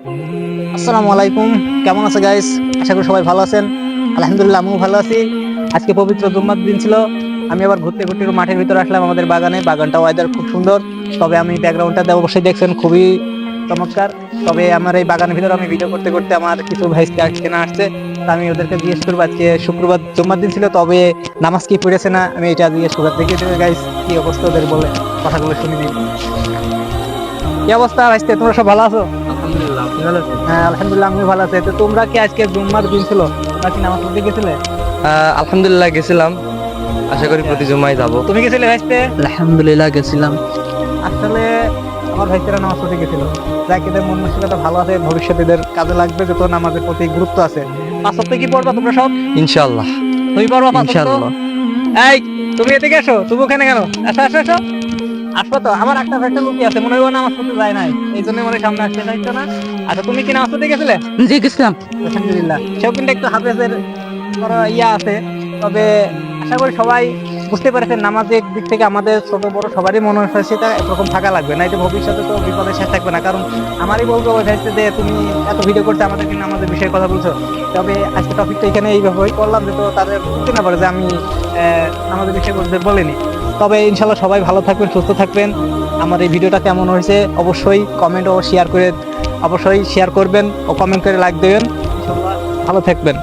আসসালামু আলাইকুম, কেমন আছে গাইস? আশা করি সবাই ভালো আছেন। আলহামদুলিল্লাহ আমিও ভালো আছি। আজকে পবিত্র জুম্মার দিন ছিল। আমি আবার ঘুরতে ঘুরতে মাঠের ভিতরে আসলাম আমাদের বাগানে। বাগানটা ওয়েদার খুব সুন্দর, তবে আমি ব্যাকগ্রাউন্ডটা অবশ্যই দেখছেন খুবই চমৎকার। তবে আমার এই বাগানের ভিতরে আমি ভিডিও করতে করতে আমার কিছু ভাই চেনা আসছে। তা আমি ওদেরকে জিজ্ঞেস করবো আজকে শুক্রবার জুম্মার দিন ছিল, তবে নামাজ কি পড়েছে না আমি এটা জিজ্ঞেস করবো। দেখে গাইস কি অবস্থা ওদের, বলে কথাগুলো শুনে নিন। কি অবস্থা ভাইস্তে, তোমরা সব ভালো আছো? আলহামদুলিল্লাহ, আপনি ভালো আছেন? হ্যাঁ আলহামদুলিল্লাহ আমিও ভালো আছি। তো তোমরা কি আজকে জুম্মার দিন ছিল, তোমরা কি নামাজ পড়তে গেছিলে? আলহামদুলিল্লাহ গেছিলাম, আশা করি প্রতি জুমায় যাব। তুমি গেছিলে ভাইস্তে? আলহামদুলিল্লাহ গেছিলাম। আসলে আমার ভাইস্তেরা নামাজ পড়তে গেছিল, যাকে এদের মন মানসিকতা ভালো আছে, ভবিষ্যতে এদের কাজে লাগবে, যত নামাজের প্রতি গুরুত্ব আছে। পাঁচ ওয়াক্ত কি পড়বা তোমরা সব? ইনশাআল্লাহ। তুমি পড়বা পাঁচ ওয়াক্ত? ইনশাআল্লাহ। এই তুমি এদিকে এসো, তুমি ওখানে কেন? আসো আসো আসো, আসবো তো। আমার একটা ভাইস্তে লুকি আছে, মনে হয় ও নামাজ পড়তে যায় নাই, এই জন্য মনে হয় সামনে আসতে চাইছো না। আচ্ছা তুমি কি নামাজ পড়তে গেছিলে? জি গেছিলাম। আলহামদুলিল্লাহ, সেও কিন্তু একটু হাফেজের আছে। তবে আশা করি সবাই বুঝতে পেরেছেন নামাজের দিক থেকে আমাদের ছোট বড় সবারই মনোনয়নশীলতা একরকম থাকা লাগবে, না এটা ভবিষ্যতে তো বিপদে শেষ থাকবে না। কারণ আমারই বলবো হয়েছে যে তুমি এত ভিডিও করতে আমাদের কিন্তু আমাদের বিষয়ে কথা বলছো। তবে আজকে টপিকটা এখানে এইভাবেই করলাম যে তো তাদের বুঝতে না পারে যে আমি আমাদের বিষয়ে বলতে বলিনি। তবে ইনশাল্লাহ সবাই ভালো থাকবেন, সুস্থ থাকবেন। আমার এই ভিডিওটা কেমন হয়েছে অবশ্যই কমেন্ট ও শেয়ার করবেন ও কমেন্ট করে লাইক দেবেন। ইনশাল্লাহ ভালো থাকবেন।